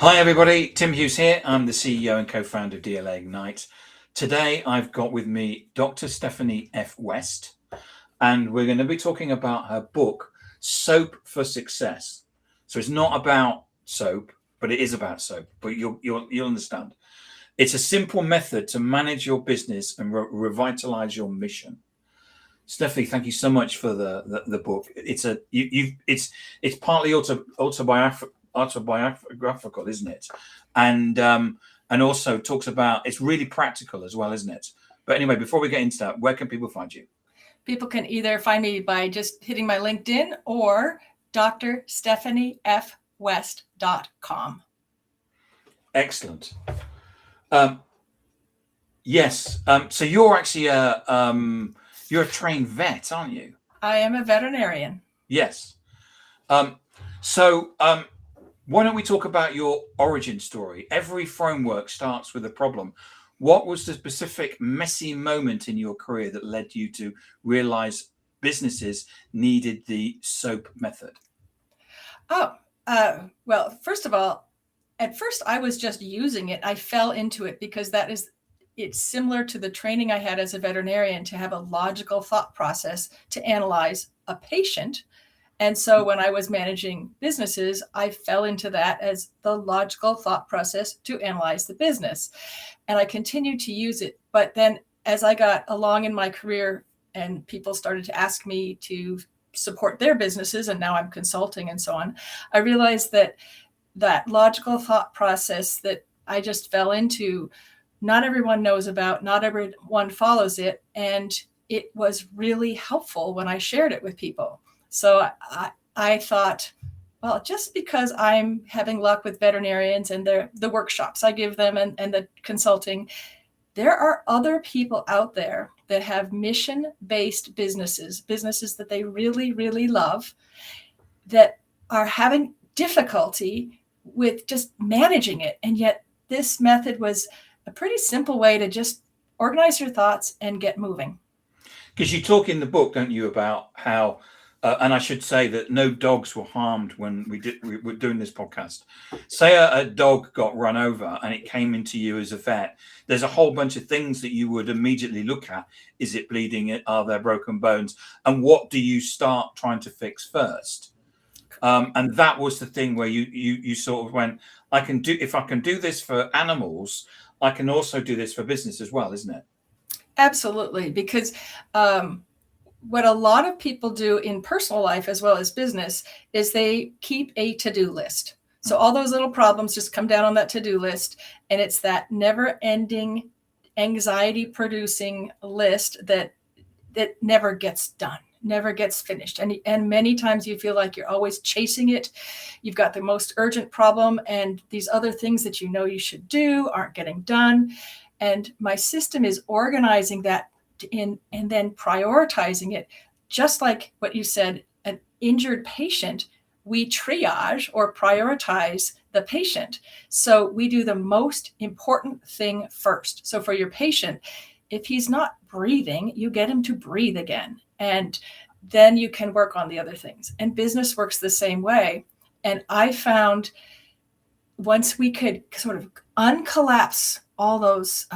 Hi everybody, Tim Hughes here. I'm the CEO and co-founder of DLA Ignite. Today I've got with me Dr. Stephanie F. West, and we're going to be talking about her book, S.O.A.P for Success. So it's not about soap, but it is about soap, but you'll understand. It's a simple method to manage your business and revitalize your mission. Stephanie, thank you so much for the book. It's partly autobiographical, isn't it? And also talks about, it's really practical as well, isn't it? But anyway, before we get into that, where can people find you? People can either find me by just hitting my LinkedIn or drstephaniefwest.com. Excellent. Yes. So you're actually you're a trained vet, aren't you? I am a veterinarian. Yes. Why don't we talk about your origin story? Every framework starts with a problem. What was the specific messy moment in your career that led you to realize businesses needed the S.O.A.P method? Well, first of all, at first I was just using it. I fell into it because it's similar to the training I had as a veterinarian to have a logical thought process to analyze a patient. And so when I was managing businesses, I fell into that as the logical thought process to analyze the business. And I continued to use it. But then as I got along in my career and people started to ask me to support their businesses, and now I'm consulting and so on, I realized that logical thought process that I just fell into, not everyone knows about, not everyone follows it. And it was really helpful when I shared it with people. So I thought, well, just because I'm having luck with veterinarians and the workshops I give them and the consulting, there are other people out there that have mission-based businesses that they really, really love, that are having difficulty with just managing it. And yet this method was a pretty simple way to just organize your thoughts and get moving. Because you talk in the book, don't you, about how and I should say that no dogs were harmed when we were doing this podcast. Say a dog got run over and it came into you as a vet. There's a whole bunch of things that you would immediately look at. Is it bleeding? Are there broken bones? And what do you start trying to fix first? And that was the thing where you sort of went, if I can do this for animals, I can also do this for business as well, isn't it? Absolutely, because what a lot of people do in personal life as well as business is they keep a to-do list. So all those little problems just come down on that to-do list, and it's that never-ending, anxiety-producing list that never gets done, never gets finished. And many times you feel like you're always chasing it. You've got the most urgent problem, and these other things that you know you should do aren't getting done. And my system is organizing that and then prioritizing it. Just like what you said, an injured patient, we triage or prioritize the patient. So we do the most important thing first. So for your patient, if he's not breathing, you get him to breathe again. And then you can work on the other things. And business works the same way. And I found once we could sort of uncollapse all those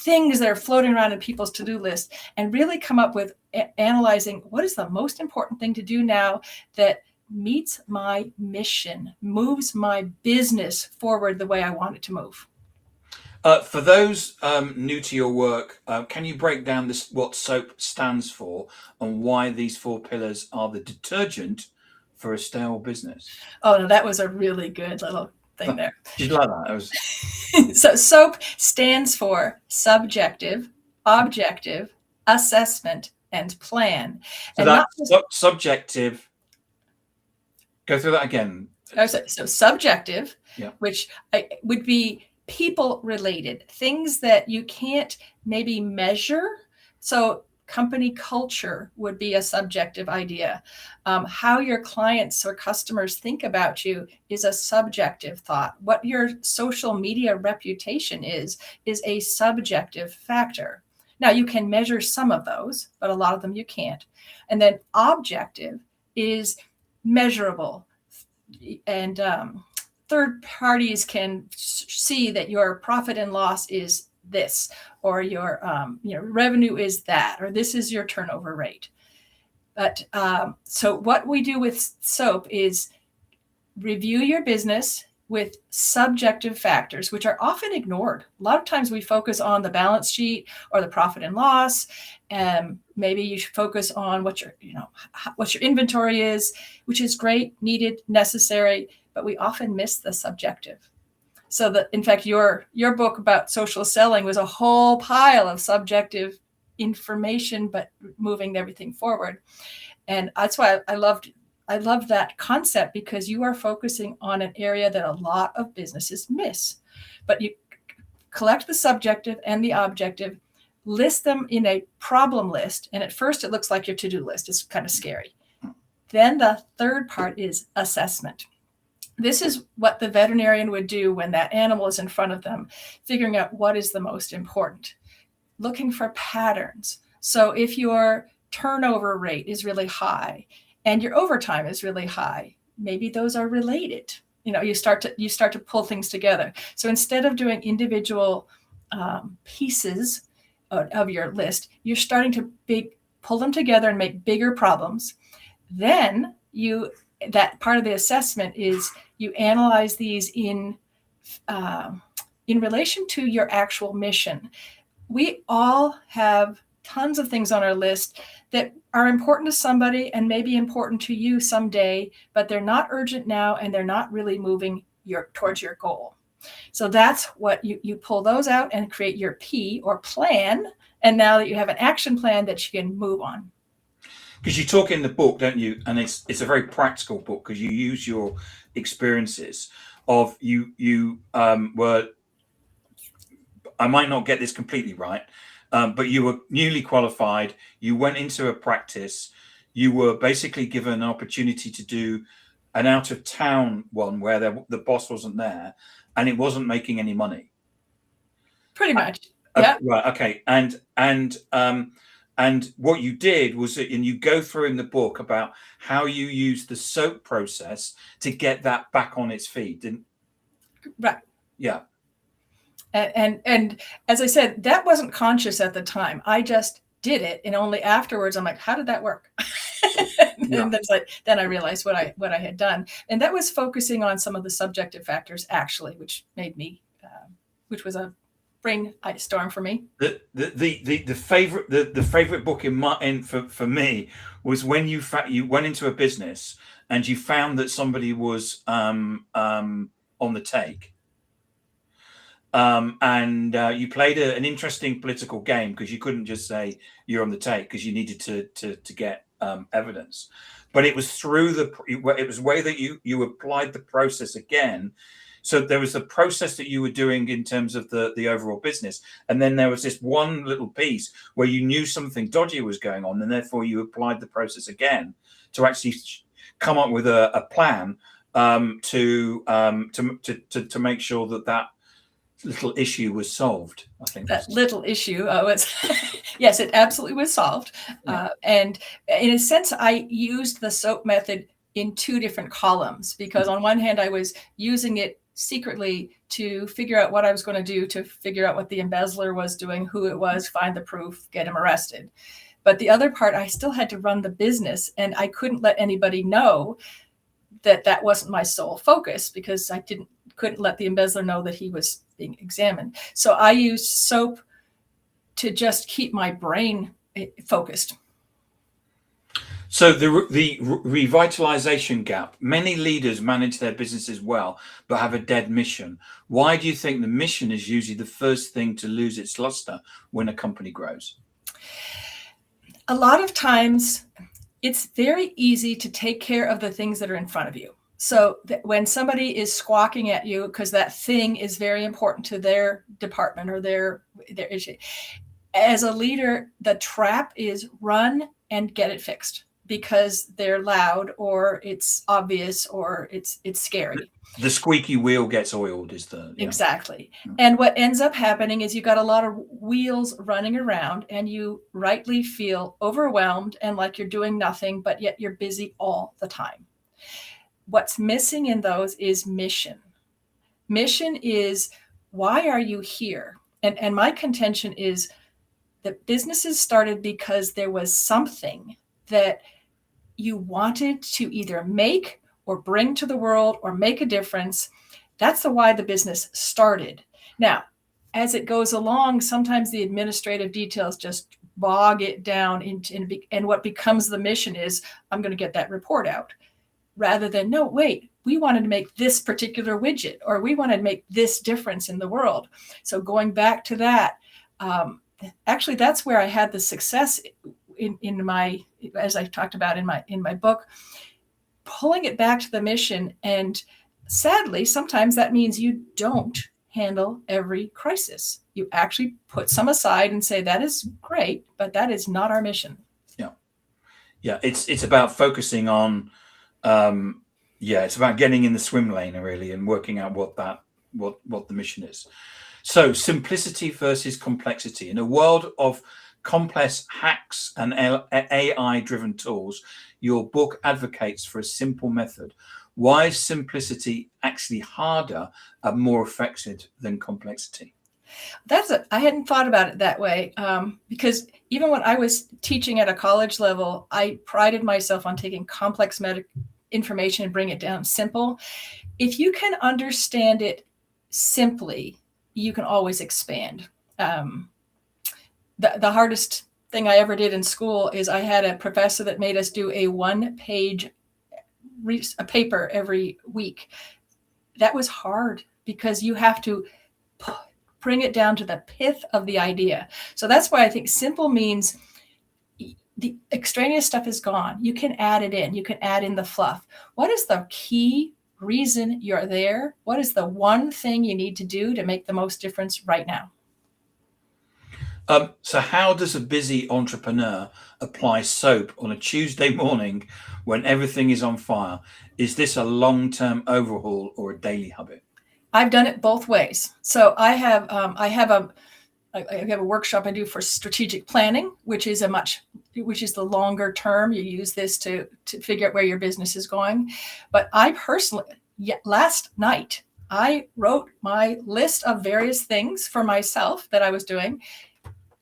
things that are floating around in people's to-do list and really come up with analyzing what is the most important thing to do now that meets my mission, moves my business forward the way I want it to move. For those new to your work, can you break down what S.O.A.P stands for and why these 4 pillars are the detergent for a stale business? Oh, no, that was a really good little thing there. Did you like that? So S.O.A.P stands for subjective, objective, assessment, and plan. So and that's subjective. Go through that again. So subjective, yeah, which would be people related, things that you can't maybe measure. So company culture would be a subjective idea. How your clients or customers think about you is a subjective thought. What your social media reputation is a subjective factor. Now, you can measure some of those, but a lot of them you can't. And then objective is measurable and third parties can see that your profit and loss is this, or your revenue is that, or this is your turnover rate. But so what we do with SOAP is review your business with subjective factors, which are often ignored. A lot of times we focus on the balance sheet or the profit and loss, and maybe you should focus on what your inventory is, which is great, needed, necessary, but we often miss the subjective. So that, in fact, your book about social selling was a whole pile of subjective information, but moving everything forward. And that's why I love that concept, because you are focusing on an area that a lot of businesses miss. But you collect the subjective and the objective, list them in a problem list. And at first it looks like your to-do list. It's kind of scary. Then the third part is assessment. This is what the veterinarian would do when that animal is in front of them, figuring out what is the most important, looking for patterns. So if your turnover rate is really high and your overtime is really high, maybe those are related. You start to pull things together. So instead of doing individual pieces of your list, you're starting to pull them together and make bigger problems. Then that part of the assessment is you analyze these in relation to your actual mission. We all have tons of things on our list that are important to somebody and maybe important to you someday, but they're not urgent now and they're not really moving towards your goal. So that's what you pull those out and create your P, or plan. And now that you have an action plan that you can move on. Because you talk in the book, don't you? And it's a very practical book, because you use your experiences of you were, I might not get this completely right, but you were newly qualified. You went into a practice. You were basically given an opportunity to do an out of town one where the boss wasn't there and it wasn't making any money. Pretty much. Yeah. Right. Okay. And what you did was, and you go through in the book about how you used the SOAP process to get that back on its feet, didn't? Right. Yeah. And as I said, that wasn't conscious at the time. I just did it, and only afterwards I'm like, how did that work? Yeah. And then I realized what I had done, and that was focusing on some of the subjective factors, actually, which made me, which was a brain storm for me. The favorite book for me was when you went into a business and you found that somebody was on the take. And you played an interesting political game, because you couldn't just say you're on the take, because you needed to get evidence. But it was through it was the way that you applied the process again. So there was the process that you were doing in terms of the overall business, and then there was this one little piece where you knew something dodgy was going on, and therefore you applied the process again to actually come up with a plan to make sure that little issue was solved. I think that little issue was yes, it absolutely was solved. Yeah. And in a sense, I used the SOAP method in two different columns, because on one hand I was using it secretly to figure out what I was going to do, to figure out what the embezzler was doing, who it was, find the proof, get him arrested. But the other part, I still had to run the business, and I couldn't let anybody know that wasn't my sole focus, because I couldn't let the embezzler know that he was being examined. So I used SOAP to just keep my brain focused. So the revitalization gap. Many leaders manage their businesses well, but have a dead mission. Why do you think the mission is usually the first thing to lose its luster when a company grows? A lot of times it's very easy to take care of the things that are in front of you. So that when somebody is squawking at you because that thing is very important to their department or their issue, as a leader, the trap is run and get it fixed, because they're loud or it's obvious or it's scary. The squeaky wheel gets oiled is Exactly. And what ends up happening is you got a lot of wheels running around, and you rightly feel overwhelmed and like you're doing nothing, but yet you're busy all the time. What's missing in those is mission. Mission is, why are you here? And my contention is that businesses started because there was something that you wanted to either make or bring to the world or make a difference. That's the why the business started. Now, as it goes along, sometimes the administrative details just bog it down and what becomes the mission is, I'm going to get that report out, rather than, no, wait, we wanted to make this particular widget, or we wanted to make this difference in the world. So going back to that, actually, that's where I had the success in my, as I talked about in my book, pulling it back to the mission. And sadly, sometimes that means you don't handle every crisis. You actually put some aside and say, that is great, but that is not our mission. Yeah. It's about focusing on, it's about getting in the swim lane really and working out what the mission is. So simplicity versus complexity. In a world of complex hacks and AI-driven tools, your book advocates for a simple method. Why is simplicity actually harder and more effective than complexity? I hadn't thought about it that way, because even when I was teaching at a college level, I prided myself on taking complex information and bring it down simple. If you can understand it simply, you can always expand. The hardest thing I ever did in school is I had a professor that made us do a 1-page paper every week. That was hard because you have to bring it down to the pith of the idea. So that's why I think simple means the extraneous stuff is gone. You can add it in. You can add in the fluff. What is the key reason you're there? What is the one thing you need to do to make the most difference right now? So how does a busy entrepreneur apply SOAP on a Tuesday morning when everything is on fire? Is this a long-term overhaul or a daily habit? I've done it both ways. So I have a workshop I do for strategic planning, which is the longer term. You use this to figure out where your business is going. But I personally, last night, I wrote my list of various things for myself that I was doing.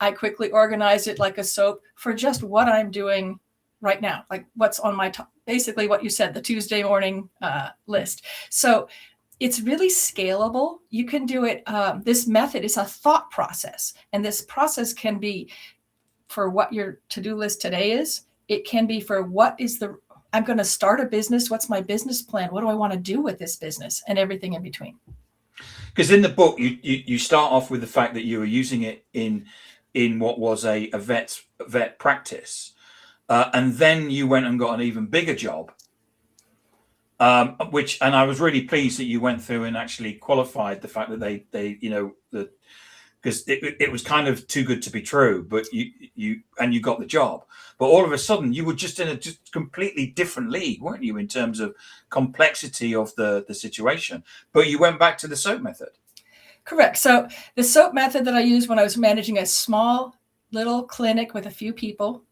I quickly organized it like a SOAP for just what I'm doing right now, like what's on my top, basically what you said, the Tuesday morning list. So it's really scalable. You can do it. This method is a thought process, and this process can be for what your to-do list today is. It can be for I'm going to start a business. What's my business plan? What do I want to do with this business? And everything in between. Because in the book, you start off with the fact that you were using it in what was a vet practice, and then you went and got an even bigger job. And I was really pleased that you went through and actually qualified the fact that they because it was kind of too good to be true, but you got the job. But all of a sudden you were just in a just completely different league, weren't you, in terms of complexity of the situation? But you went back to the SOAP method. Correct. So the SOAP method that I used when I was managing a small little clinic with a few people,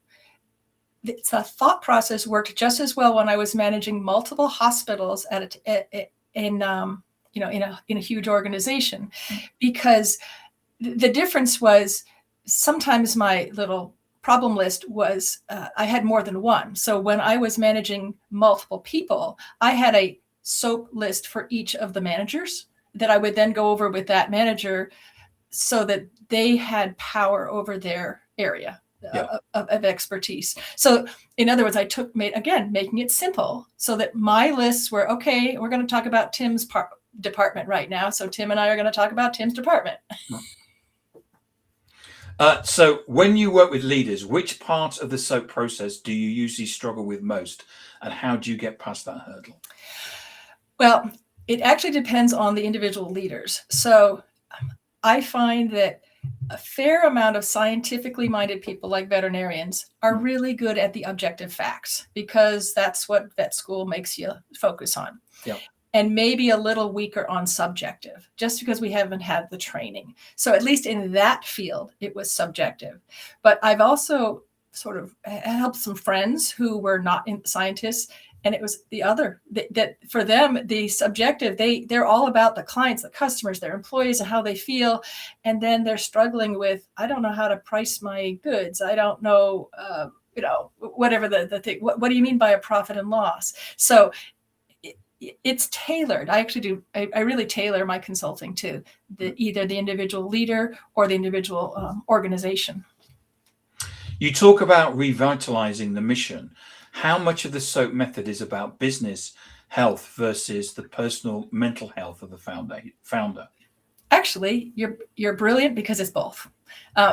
the thought process worked just as well when I was managing multiple hospitals in a huge organization, because the difference was sometimes my little problem list was I had more than one. So when I was managing multiple people, I had a SOAP list for each of the managers that I would then go over with that manager so that they had power over their area of expertise. So in other words, making it simple so that my lists were, okay, we're going to talk about Tim's department right now. So Tim and I are going to talk about Tim's department. So when you work with leaders, which part of the SOAP process do you usually struggle with most, and how do you get past that hurdle? Well, it actually depends on the individual leaders. So I find that a fair amount of scientifically minded people like veterinarians are really good at the objective facts, because that's what vet school makes you focus on. Yeah. And maybe a little weaker on subjective, just because we haven't had the training. So at least in that field, it was subjective. But I've also sort of helped some friends who were not scientists And it was the other that for them, the subjective, they're all about the clients, the customers, their employees, and how they feel. And then they're struggling with, I don't know how to price my goods. I don't know, whatever the thing. What do you mean by a profit and loss? So it's tailored. I actually do. I really tailor my consulting to either the individual leader or the individual organization. You talk about revitalizing the mission. How much of the S.O.A.P method is about business health versus the personal mental health of the founder? Actually, you're brilliant because it's both.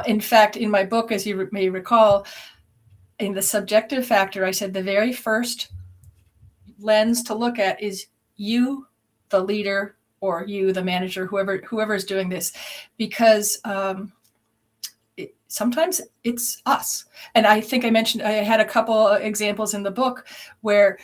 In fact, in my book, as you may recall, in the subjective factor, I said the very first lens to look at is you, the leader, or you, the manager, whoever is doing this, because sometimes it's us. And I think I had a couple examples in the book where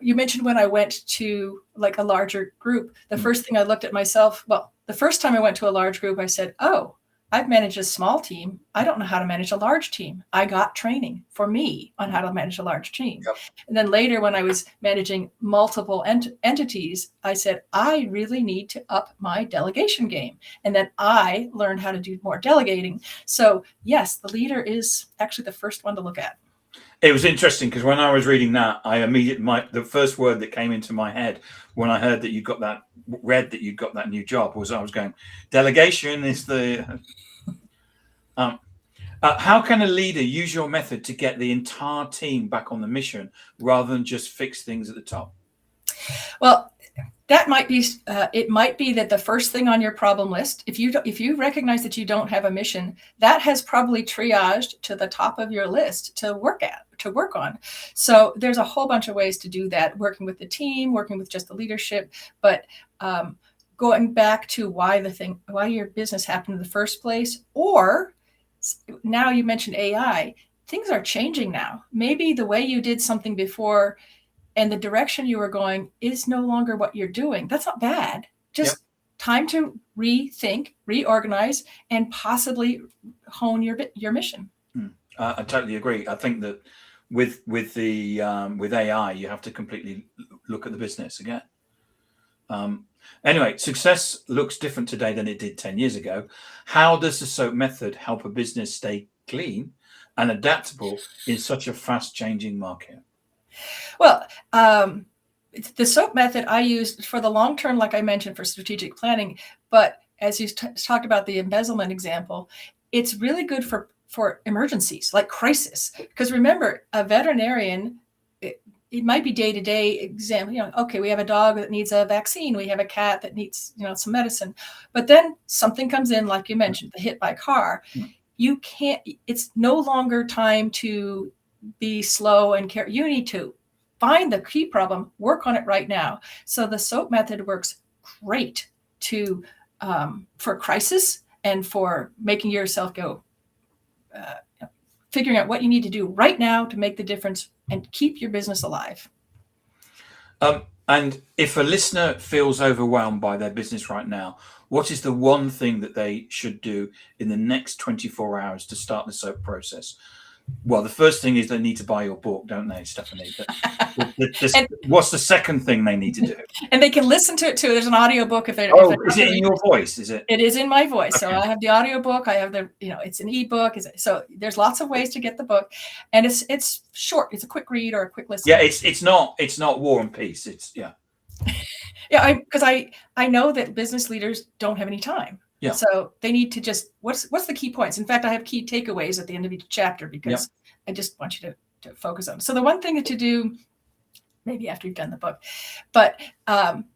you mentioned when I went to like a larger group, the first thing I looked at myself, well, the first time I went to a large group, I said, oh, I've managed a small team. I don't know how to manage a large team. I got training for me on how to manage a large team. Yep. And then later when I was managing multiple entities, I said, I really need to up my delegation game. And then I learned how to do more delegating. So yes, the leader is actually the first one to look at. It was interesting because when I was reading that, the first word that came into my head when I heard that you got that new job was, I was going, delegation is the. How can a leader use your method to get the entire team back on the mission rather than just fix things at the top? Well, that might be. It might be that the first thing on your problem list, if you recognize that you don't have a mission, that has probably triaged to the top of your list to work on. So there's a whole bunch of ways to do that, working with the team, working with just the leadership, but going back to why your business happened in the first place. Or now you mentioned AI, things are changing now. Maybe the way you did something before and the direction you were going is no longer what you're doing. That's not bad. Just time to rethink, reorganize, and possibly hone your mission. I totally agree. I think that with AI, you have to completely look at the business again. Anyway, success looks different today than it did 10 years ago. How does the S.O.A.P method help a business stay clean and adaptable in such a fast-changing market? Well, the S.O.A.P method I used for the long term, like I mentioned, for strategic planning. But as you talked about the embezzlement example, it's really good for emergencies like crisis. Because remember, a veterinarian, it might be day-to-day exam. Okay, we have a dog that needs a vaccine. We have a cat that needs some medicine. But then something comes in, like you mentioned, the hit by car. You can't. It's no longer time to be slow and care. You need to find the key problem, work on it right now. So the S.O.A.P method works great for crisis and for making yourself go, figuring out what you need to do right now to make the difference and keep your business alive. And if a listener feels overwhelmed by their business right now, what is the one thing that they should do in the next 24 hours to start the S.O.A.P process? Well, the first thing is they need to buy your book, don't they, Stephanie? What's the second thing they need to do? And they can listen to it too. There's an audio book if they're. Is it in your voice? Is it? It is in my voice. Okay. So I have the audio book. I have it's an ebook. So there's lots of ways to get the book, and it's short. It's a quick read or a quick listen. Yeah, it's not War and Peace. Yeah, because I know that business leaders don't have any time. Yeah. So they need to just what's the key points? In fact, I have key takeaways at the end of each chapter because I just want you to focus on. So the one thing that you do, maybe after you've done the book, but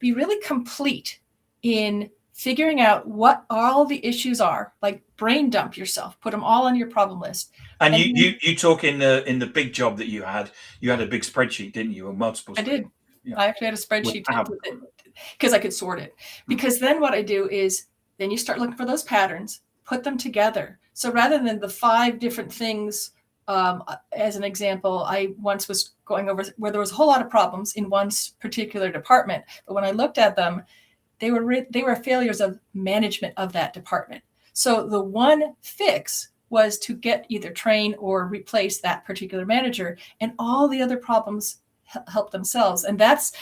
be really complete in figuring out what all the issues are. Like brain dump yourself, put them all on your problem list. And you talk in the big job that you had a big spreadsheet, didn't you? Or multiple. I did. Yeah. I actually had a spreadsheet because I could sort it. Because then what I do is then you start looking for those patterns, put them together. So rather than the 5 different things, as an example, I once was going over where there was a whole lot of problems in one particular department. But when I looked at them, they were failures of management of that department. So the one fix was to get either train or replace that particular manager, and all the other problems help themselves. And that's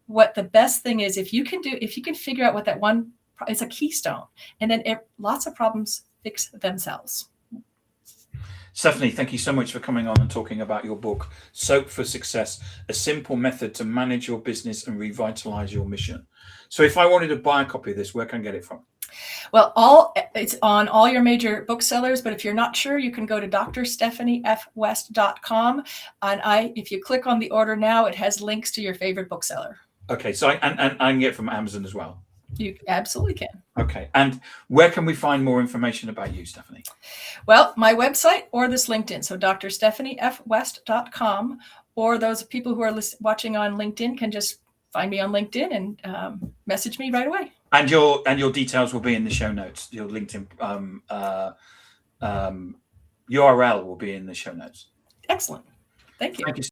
what the best thing is. If you can figure out what that one, it's a keystone, and then lots of problems fix themselves. Stephanie, thank you so much for coming on and talking about your book, S.O.A.P for Success, a simple method to manage your business and revitalize your mission. So if I wanted to buy a copy of this, where can I get it from? Well, it's on all your major booksellers, but if you're not sure, you can go to drstephaniefwest.com. And if you click on the order now, it has links to your favorite bookseller. Okay, so I can get it from Amazon as well. You absolutely can. Okay, and where can we find more information about you, Stephanie? Well, my website or this LinkedIn. So drstephaniefwest.com, or those people who are watching on LinkedIn can just find me on LinkedIn and message me right away. And your details will be in the show notes. Your LinkedIn URL will be in the show notes. Excellent. Thank you. Thank you.